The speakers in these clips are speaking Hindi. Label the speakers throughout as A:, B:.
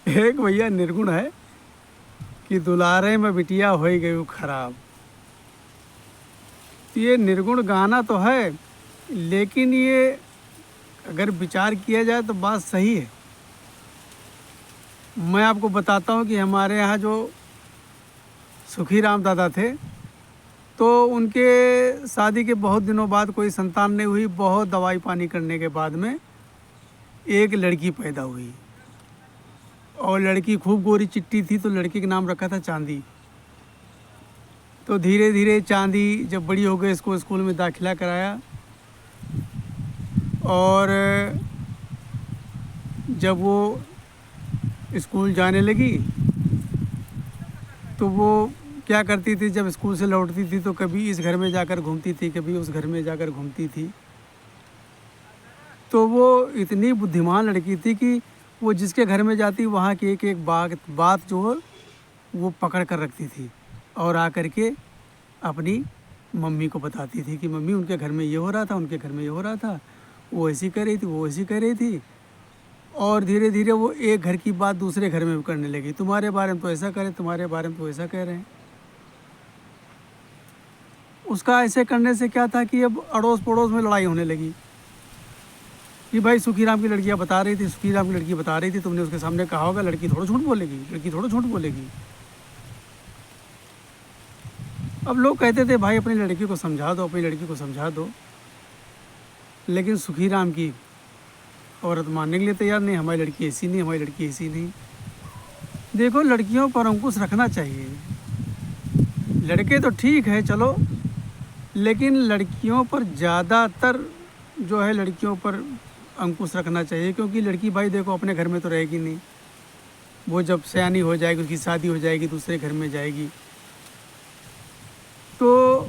A: एक भैया निर्गुण है कि दुलारे में बिटिया हो गई खराब। तो ये निर्गुण गाना तो है, लेकिन ये अगर विचार किया जाए तो बात सही है। मैं आपको बताता हूँ कि हमारे यहाँ जो सुखीराम दादा थे, तो उनके शादी के बहुत दिनों बाद कोई संतान नहीं हुई। बहुत दवाई पानी करने के बाद में एक लड़की पैदा हुई, और लड़की खूब गोरी चिट्टी थी, तो लड़की का नाम रखा था चांदी। तो धीरे धीरे चांदी जब बड़ी हो गई, इसको स्कूल में दाखिला कराया, और जब वो स्कूल जाने लगी तो वो क्या करती थी, जब स्कूल से लौटती थी तो कभी इस घर में जाकर घूमती थी, कभी उस घर में जाकर घूमती थी। तो वो इतनी बुद्धिमान लड़की थी कि वो जिसके घर में जाती वहाँ की एक एक बात जो है वो पकड़ कर रखती थी, और आकर के अपनी मम्मी को बताती थी कि मम्मी उनके घर में ये हो रहा था, उनके घर में ये हो रहा था, वो ऐसी कर रही थी, वो ऐसी कर रही थी। और धीरे धीरे वो एक घर की बात दूसरे घर में भी करने लगी, तुम्हारे बारे में तो ऐसा करें, तुम्हारे बारे में तो ऐसा कह रहे हैं। उसका ऐसे करने से क्या था कि अब अड़ोस पड़ोस में लड़ाई होने लगी कि भाई सुखीराम की लड़कियाँ बता रही थी, सुखीराम की लड़की बता रही थी, तुमने उसके सामने कहा होगा लड़की थोड़ा झूठ बोलेगी, लड़की थोड़ा झूठ बोलेगी। अब लोग कहते थे भाई अपनी लड़की को समझा दो, अपनी लड़की को समझा दो, लेकिन सुखीराम की औरत मानने के लिए तैयार नहीं, हमारी लड़की ऐसी नहीं, हमारी लड़की ऐसी नहीं। देखो, लड़कियों पर अंकुश रखना चाहिए। लड़के तो ठीक है चलो, लेकिन लड़कियों पर ज़्यादातर जो है लड़कियों पर अंकुश रखना चाहिए, क्योंकि लड़की भाई देखो अपने घर में तो रहेगी नहीं, वो जब सयानी हो जाएगी, उसकी शादी हो जाएगी, दूसरे घर में जाएगी। तो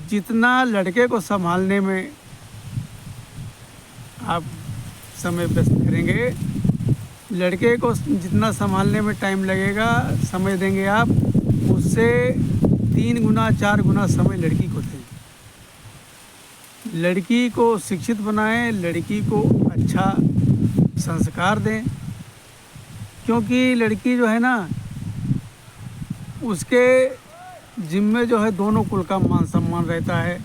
A: जितना लड़के को संभालने में आप समय व्यस्त करेंगे, लड़के को जितना संभालने में टाइम लगेगा, समय देंगे आप, उससे 3 गुना 4 गुना समय लड़की को दें। लड़की को शिक्षित बनाएं, लड़की को अच्छा संस्कार दें, क्योंकि लड़की जो है ना, उसके जिम्मे जो है दोनों कुल का मान सम्मान रहता है।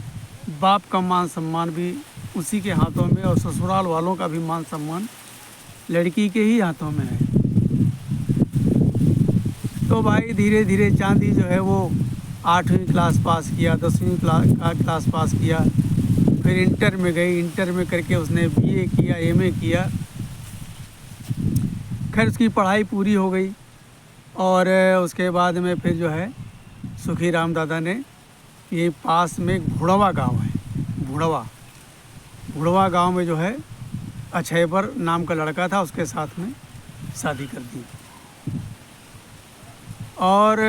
A: बाप का मान सम्मान भी उसी के हाथों में, और ससुराल वालों का भी मान सम्मान लड़की के ही हाथों में है। तो भाई धीरे धीरे चांदी जो है वो 8वीं क्लास पास किया, 10वीं क्लास पास किया, फिर इंटर में गई, इंटर में करके उसने बीए किया, एमए किया। खैर उसकी पढ़ाई पूरी हो गई, और उसके बाद में फिर जो है सुखीराम दादा ने, ये पास में एक भुड़वा गांव है, भुड़वा गांव में जो है अछैबर नाम का लड़का था, उसके साथ में शादी कर दी। और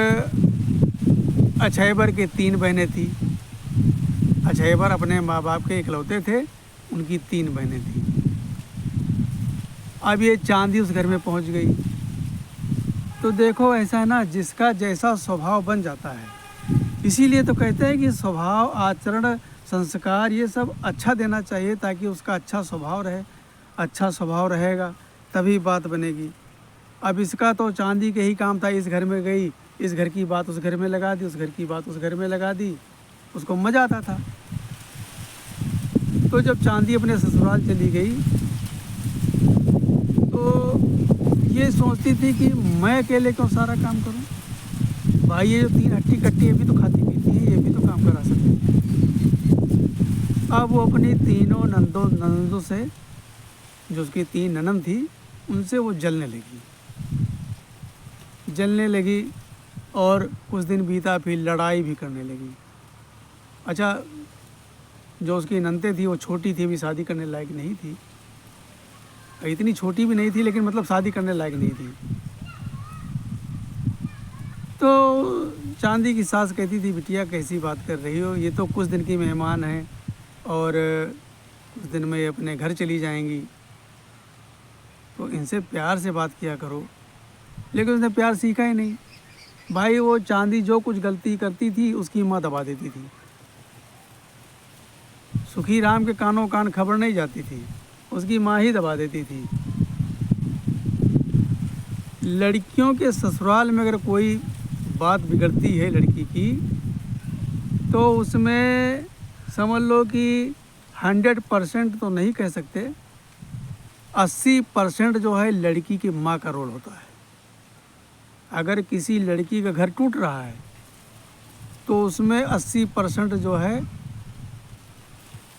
A: अछैबर के 3 बहनें थी। अछैबर अपने माँ बाप के इकलौते थे, उनकी 3 बहनें थी। अब ये चांदी उस घर में पहुंच गई। तो देखो ऐसा है ना, जिसका जैसा स्वभाव बन जाता है। इसीलिए तो कहते हैं कि स्वभाव, आचरण, संस्कार ये सब अच्छा देना चाहिए, ताकि उसका अच्छा स्वभाव रहे। अच्छा स्वभाव रहेगा तभी बात बनेगी। अब इसका तो चांदी के ही काम था, इस घर में गई, इस घर की बात उस घर में लगा दी, उस घर की बात उस घर में लगा दी, उसको मज़ा आता था। तो जब चांदी अपने ससुराल चली गई तो ये सोचती थी कि मैं अकेले क्यों सारा काम करूं। भाई ये जो 3 हट्टी कट्टी ये भी तो खाती पीती है, ये भी तो काम करा सकती है। अब वो अपनी तीनों ननदों से, जो उसकी 3 ननद थी, उनसे वो जलने लगी, और कुछ दिन बीता, फिर लड़ाई भी करने लगी। अच्छा, जो उसकी ननदें थी वो छोटी थी, अभी शादी करने लायक नहीं थी, इतनी छोटी भी नहीं थी, लेकिन मतलब शादी करने लायक नहीं थी। तो चांदी की सास कहती थी, बिटिया कैसी बात कर रही हो, ये तो कुछ दिन की मेहमान हैं, और कुछ दिन में अपने घर चली जाएंगी, तो इनसे प्यार से बात किया करो। लेकिन उसने प्यार सीखा ही नहीं। भाई वो चांदी जो कुछ गलती करती थी उसकी माँ दबा देती थी। सुखीराम के कानों कान खबर नहीं जाती थी। उसकी माँ ही दबा देती थी। लड़कियों के ससुराल में अगर कोई बात बिगड़ती है लड़की की, तो उसमें समझ लो कि 100% तो नहीं कह सकते, 80% जो है लड़की की माँ का रोल होता है। अगर किसी लड़की का घर टूट रहा है तो उसमें 80% जो है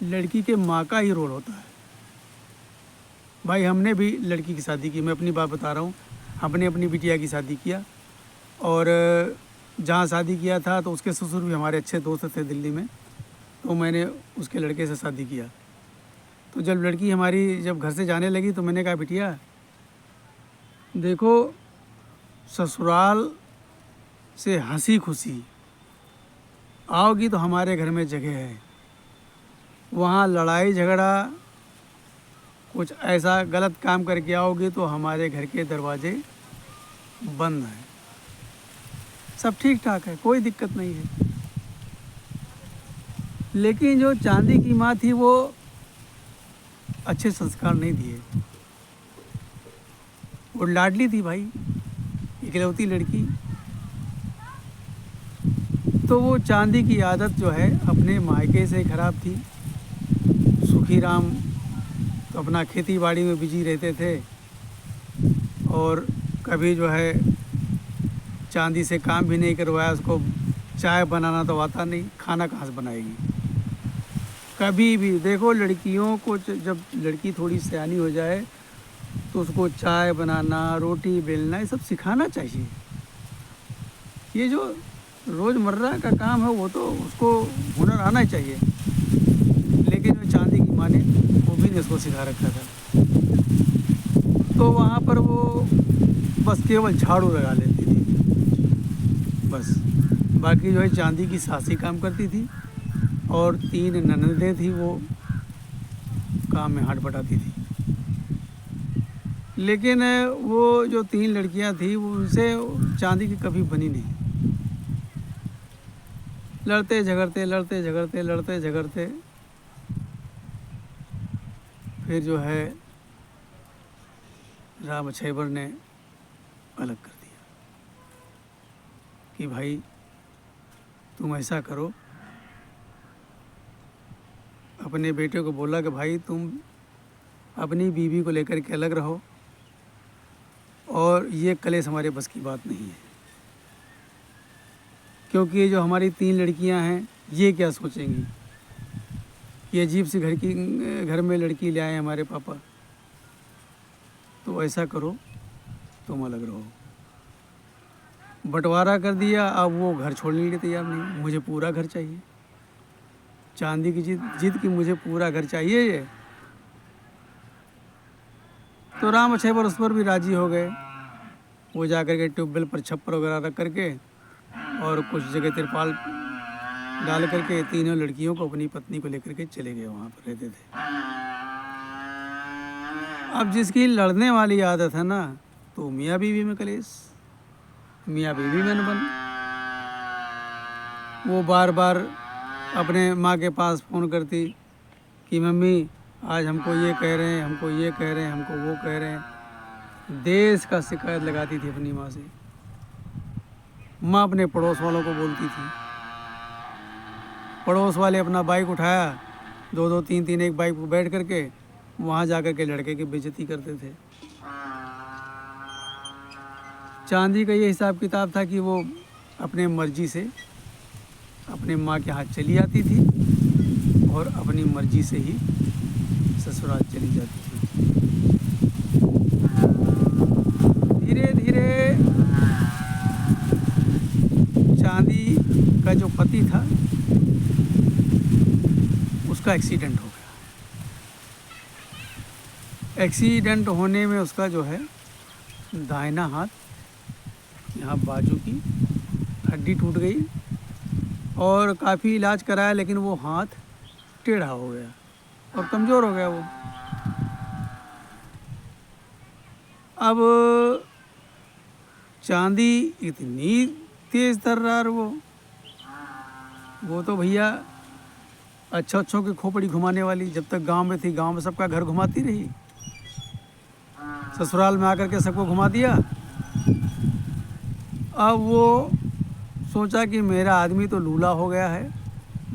A: लड़की के माँ का ही रोल होता है। भाई हमने भी लड़की की शादी की, मैं अपनी बात बता रहा हूँ। हमने अपनी बिटिया की शादी किया, और जहाँ शादी किया था तो उसके ससुर भी हमारे अच्छे दोस्त थे दिल्ली में, तो मैंने उसके लड़के से शादी किया। तो जब लड़की हमारी जब घर से जाने लगी तो मैंने कहा, बिटिया देखो, ससुराल से हंसी खुशी आओगी तो हमारे घर में जगह है, वहाँ लड़ाई झगड़ा कुछ ऐसा गलत काम करके आओगी तो हमारे घर के दरवाजे बंद हैं। सब ठीक ठाक है, कोई दिक्कत नहीं है। लेकिन जो चांदी की माँ थी वो अच्छे संस्कार नहीं दिए। वो लाडली थी भाई, इकलौती लड़की, तो वो चांदी की आदत जो है अपने मायके से ख़राब थी। सुखीराम तो अपना खेती बाड़ी में बिजी रहते थे, और कभी जो है चांदी से काम भी नहीं करवाया। उसको चाय बनाना तो आता नहीं, खाना कहाँ से बनाएगी। कभी भी देखो, लड़कियों को जब लड़की थोड़ी सयानी हो जाए तो उसको चाय बनाना, रोटी बेलना, ये सब सिखाना चाहिए। ये जो रोज़मर्रा का काम है वो तो उसको हुनर आना ही चाहिए। लेकिन वो चांदी की माँ ने वो भी नहीं उसको सिखा रखा था, तो वहाँ पर वो बस केवल झाड़ू लगा लेती थी बस। बाकी जो है चांदी की सासी काम करती थी, और 3 ननदें थी वो काम में हाथ बटाती थी। लेकिन वो जो 3 लड़कियां थी वो उनसे चांदी की कभी बनी नहीं। लड़ते झगड़ते लड़ते झगड़ते लड़ते झगड़ते फिर जो है राम अच्छेबर ने अलग कर दिया कि भाई तुम ऐसा करो। अपने बेटे को बोला कि भाई तुम अपनी बीवी को लेकर के अलग रहो, और ये कलेश हमारे बस की बात नहीं है। क्योंकि ये जो हमारी 3 लड़कियां हैं ये क्या सोचेंगी, ये अजीब सी घर में लड़की ले आए हमारे पापा। तो ऐसा करो, तुम अलग रहो। बंटवारा कर दिया। अब वो घर छोड़ने के लिए तैयार नहीं, मुझे पूरा घर चाहिए। चांदी की जिद की मुझे पूरा घर चाहिए ये। तो राम अच्छेबर उस पर भी राजी हो गए। वो जा कर के ट्यूबवेल पर छप्पर वगैरह रख करके और कुछ जगह तिरपाल डाल करके तीनों लड़कियों को अपनी पत्नी को लेकर के चले गए, वहाँ पर रहते थे। अब जिसकी लड़ने वाली आदत है ना, तो मियाँ बीवी में कलेश, मियाँ बीवी में अनबन। वो बार बार अपने माँ के पास फ़ोन करती कि मम्मी आज हमको ये कह रहे हैं, हमको ये कह रहे हैं, हमको वो कह रहे हैं। देश का शिकायत लगाती थी अपनी माँ से। माँ अपने पड़ोस वालों को बोलती थी। पड़ोस वाले अपना बाइक उठाया, 2-2 3-3 एक बाइक पर बैठ करके वहाँ जा कर के लड़के की बेइज्जती करते थे। चांदी का ये हिसाब किताब था कि वो अपने मर्जी से अपने माँ के हाथ चली आती थी और अपनी मर्जी से ही ससुराल चली जाती थी। धीरे धीरे चांदी का जो पति था उसका एक्सीडेंट हो गया। एक्सीडेंट होने में उसका जो है दाहिना हाथ, यहाँ बाजू की हड्डी टूट गई, और काफ़ी इलाज कराया, लेकिन वो हाथ टेढ़ा हो गया और कमज़ोर हो गया वो। अब चांदी इतनी तेज़ तर्रार वो तो भैया अच्छों की खोपड़ी घुमाने वाली। जब तक गांव में थी, गांव में सबका घर घुमाती रही, ससुराल में आकर के सबको घुमा दिया। अब वो सोचा कि मेरा आदमी तो लूला हो गया है,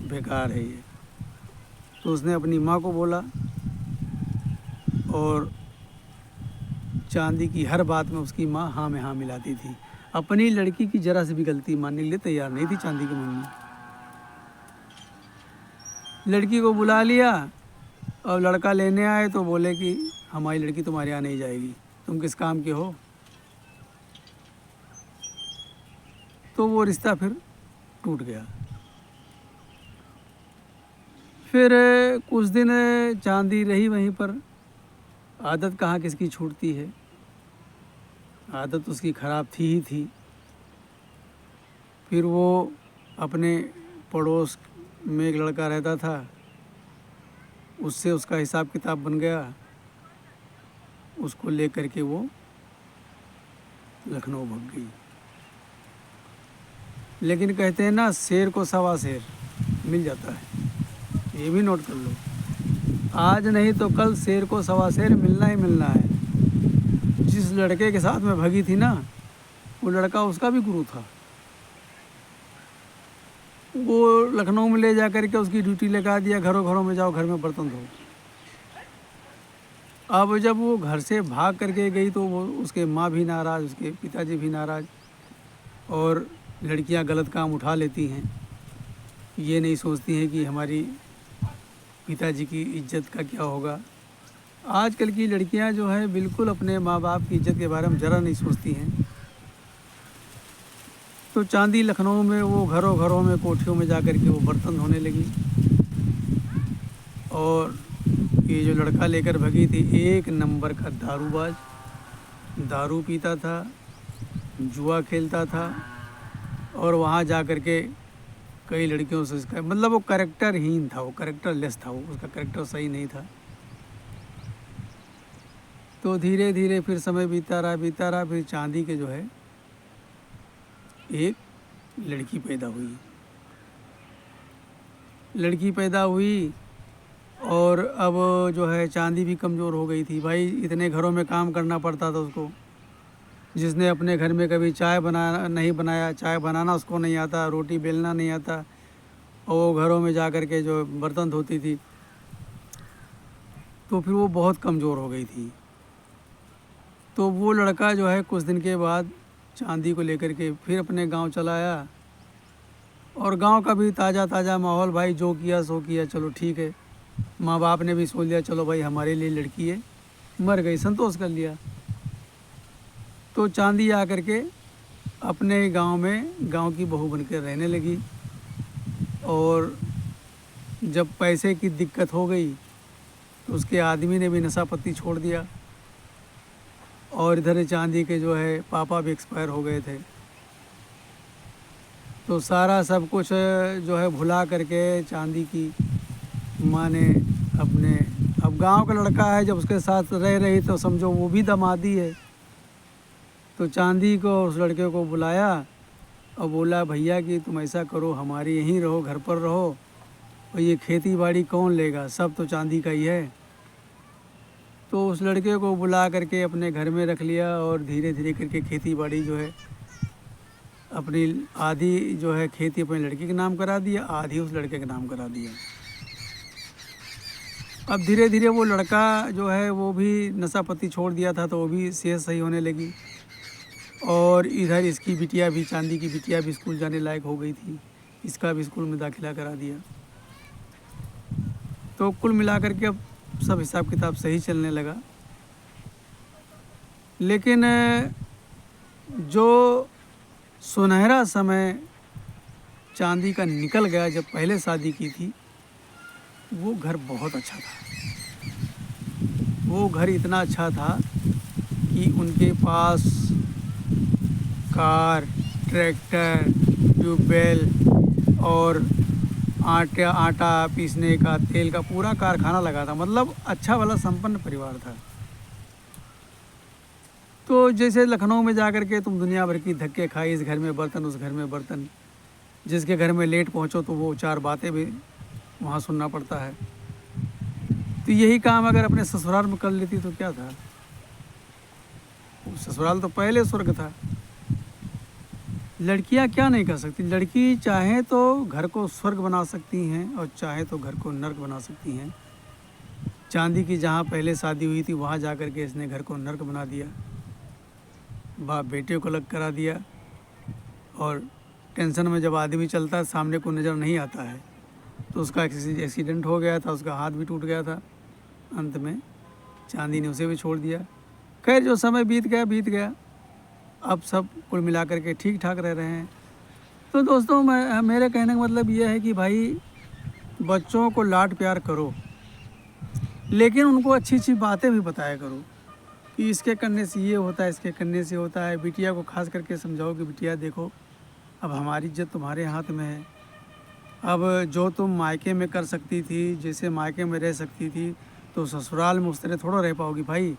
A: बेकार है ये। तो उसने अपनी माँ को बोला, और चांदी की हर बात में उसकी माँ हाँ में हाँ मिलाती थी। अपनी लड़की की जरा से भी गलती मानने के लिए तैयार नहीं थी चांदी की मम्मी। लड़की को बुला लिया, और लड़का लेने आए तो बोले कि हमारी लड़की तुम्हारे यहाँ नहीं जाएगी, तुम किस काम के हो। तो वो रिश्ता फिर टूट गया। फिर कुछ दिन चांदी रही वहीं पर। आदत कहाँ किसकी छूटती है, आदत उसकी ख़राब थी ही थी। फिर वो अपने पड़ोस में एक लड़का रहता था, उससे उसका हिसाब किताब बन गया। उसको ले करके वो लखनऊ भाग गई। लेकिन कहते हैं ना, शेर को सवा शेर मिल जाता है, ये भी नोट कर लो। आज नहीं तो कल शेर को सवा शेर मिलना ही मिलना है। जिस लड़के के साथ में भगी थी ना, वो लड़का उसका भी गुरु था। वो लखनऊ में ले जा कर के उसकी ड्यूटी लगा दिया, घरों घरों में जाओ, घर में बर्तन धो। अब जब वो घर से भाग करके गई तो वो उसके माँ भी नाराज़, उसके पिताजी भी नाराज़। और लड़कियां गलत काम उठा लेती हैं, ये नहीं सोचती हैं कि हमारी पिताजी की इज्जत का क्या होगा। आजकल की लड़कियां जो है बिल्कुल अपने माँ बाप की इज्जत के बारे में ज़रा नहीं सोचती हैं। तो चांदी लखनऊ में वो घरों घरों में, कोठियों में जा कर के वो बर्तन धोने लगी। और ये जो लड़का लेकर भगी थी, एक नंबर का दारूबाज, दारू पीता था, जुआ खेलता था, और वहाँ जा कर के कई लड़कियों से इसका मतलब वो कैरेक्टरहीन था, वो कैरेक्टरलेस था, वो उसका कैरेक्टर सही नहीं था। तो धीरे धीरे फिर समय बीता रहा। फिर चांदी के जो है एक लड़की पैदा हुई। और अब जो है चांदी भी कमज़ोर हो गई थी। भाई इतने घरों में काम करना पड़ता था उसको। जिसने अपने घर में कभी चाय नहीं बनाया, चाय बनाना उसको नहीं आता, रोटी बेलना नहीं आता, और वो घरों में जा कर के जो बर्तन धोती थी, तो फिर वो बहुत कमज़ोर हो गई थी। तो वो लड़का जो है कुछ दिन के बाद चांदी को लेकर के फिर अपने गांव चला आया। और गांव का भी ताज़ा माहौल, भाई जो किया सो किया, चलो ठीक है। माँ बाप ने भी सोच लिया, चलो भाई हमारे लिए लड़की है, मर गई, संतोष कर लिया। तो चांदी आकर के अपने गांव में गांव की बहू बनकर रहने लगी। और जब पैसे की दिक्कत हो गई तो उसके आदमी ने भी नशा पत्ती छोड़ दिया। और इधर चांदी के जो है पापा भी एक्सपायर हो गए थे। तो सारा सब कुछ जो है भुला करके चांदी की माँ ने अपने, अब गांव का लड़का है, जब उसके साथ रह रही तो समझो वो भी दामादी है। तो चांदी को, उस लड़के को बुलाया और बोला, भैया कि तुम ऐसा करो, हमारे यहीं रहो, घर पर रहो, और ये खेती बाड़ी कौन लेगा, सब तो चांदी का ही है। तो उस लड़के को बुला करके अपने घर में रख लिया। और धीरे धीरे करके खेती बाड़ी जो है अपनी आधी जो है खेती अपने लड़के के नाम करा दिया, आधी उस लड़के के नाम करा दिया। अब धीरे धीरे वो लड़का जो है वो भी नशा पत्ती छोड़ दिया था, तो वो भी सेहत सही होने लगी। और इधर इसकी बिटिया भी, चांदी की बिटिया भी स्कूल जाने लायक हो गई थी, इसका भी स्कूल में दाखिला करा दिया। तो कुल मिलाकर के अब सब हिसाब किताब सही चलने लगा। लेकिन जो सुनहरा समय चांदी का निकल गया, जब पहले शादी की थी, वो घर बहुत अच्छा था। वो घर इतना अच्छा था कि उनके पास कार, ट्रैक्टर, ट्यूबवेल और आटा पीसने का, तेल का पूरा कारखाना लगा था। मतलब अच्छा वाला संपन्न परिवार था। तो जैसे लखनऊ में जा कर के तुम दुनिया भर की धक्के खाई, इस घर में बर्तन, उस घर में बर्तन, जिसके घर में लेट पहुंचो तो वो चार बातें भी वहाँ सुनना पड़ता है। तो यही काम अगर अपने ससुराल में कर लेती तो क्या था, वो ससुराल तो पहले स्वर्ग था। लड़कियां क्या नहीं कर सकती, लड़की चाहे तो घर को स्वर्ग बना सकती हैं और चाहे तो घर को नर्क बना सकती हैं। चांदी की जहाँ पहले शादी हुई थी वहाँ जा कर के इसने घर को नर्क बना दिया, बाप बेटे को अलग करा दिया। और टेंशन में जब आदमी चलता है सामने को नज़र नहीं आता है, तो उसका एक्सीडेंट हो गया था, उसका हाथ भी टूट गया था। अंत में चांदी ने उसे भी छोड़ दिया। खैर जो समय बीत गया, अब सब कुल मिला करके ठीक ठाक रह रहे हैं। तो दोस्तों मेरे कहने का मतलब ये है कि भाई बच्चों को लाड प्यार करो, लेकिन उनको अच्छी अच्छी बातें भी बताया करो कि इसके करने से ये होता है, इसके करने से होता है। बिटिया को खास करके समझाओ कि बिटिया देखो, अब हमारी इज्जत तुम्हारे हाथ में है। अब जो तुम मायके में कर सकती थी, जैसे मायके में रह सकती थी, तो ससुराल में उस तरह थोड़ा रह पाओगी भाई।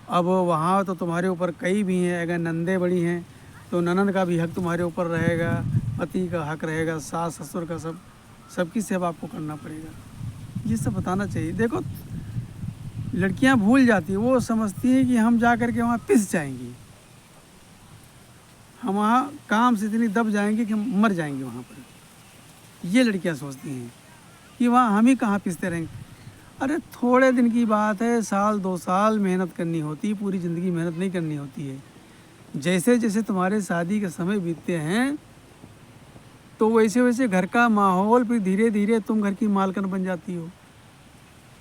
A: अब वहाँ तो तुम्हारे ऊपर कई भी हैं, अगर नंदे बड़ी हैं तो ननद का भी हक तुम्हारे ऊपर रहेगा, पति का हक रहेगा, सास ससुर का, सबकी सेवा आपको करना पड़ेगा। ये सब बताना चाहिए। देखो लड़कियां भूल जाती है, वो समझती है कि हम जा कर के वहाँ पिस जाएंगी, हम वहाँ काम से इतनी दब जाएंगे कि हम मर जाएंगे वहाँ पर। ये लड़कियां सोचती हैं कि वहाँ हम ही कहाँ पिसते रहेंगे। अरे थोड़े दिन की बात है, साल 2 साल मेहनत करनी होती है, पूरी ज़िंदगी मेहनत नहीं करनी होती है। जैसे जैसे तुम्हारे शादी के समय बीतते हैं तो वैसे वैसे घर का माहौल फिर धीरे धीरे तुम घर की मालकिन बन जाती हो।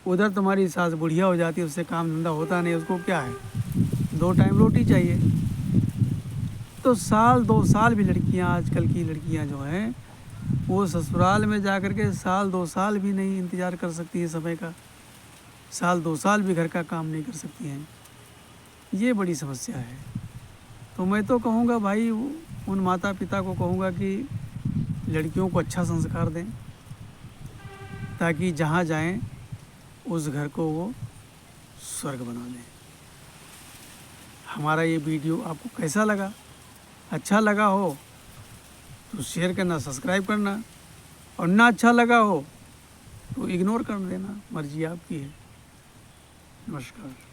A: उधर तुम्हारी सास बुढ़िया हो जाती है, उससे काम धंधा होता नहीं, उसको क्या है 2 टाइम रोटी चाहिए। तो साल 2 साल भी लड़कियां, आजकल की लड़कियां जो हैं वो ससुराल में जा कर के साल 2 साल भी नहीं इंतज़ार कर सकती है समय का, साल 2 साल भी घर का काम नहीं कर सकती हैं। ये बड़ी समस्या है। तो मैं तो कहूँगा भाई, उन माता पिता को कहूँगा कि लड़कियों को अच्छा संस्कार दें, ताकि जहाँ जाएं उस घर को वो स्वर्ग बना लें। हमारा ये वीडियो आपको कैसा लगा? अच्छा लगा हो तो शेयर करना, सब्सक्राइब करना, और ना अच्छा लगा हो तो इग्नोर कर देना, मर्जी आपकी है। नमस्कार।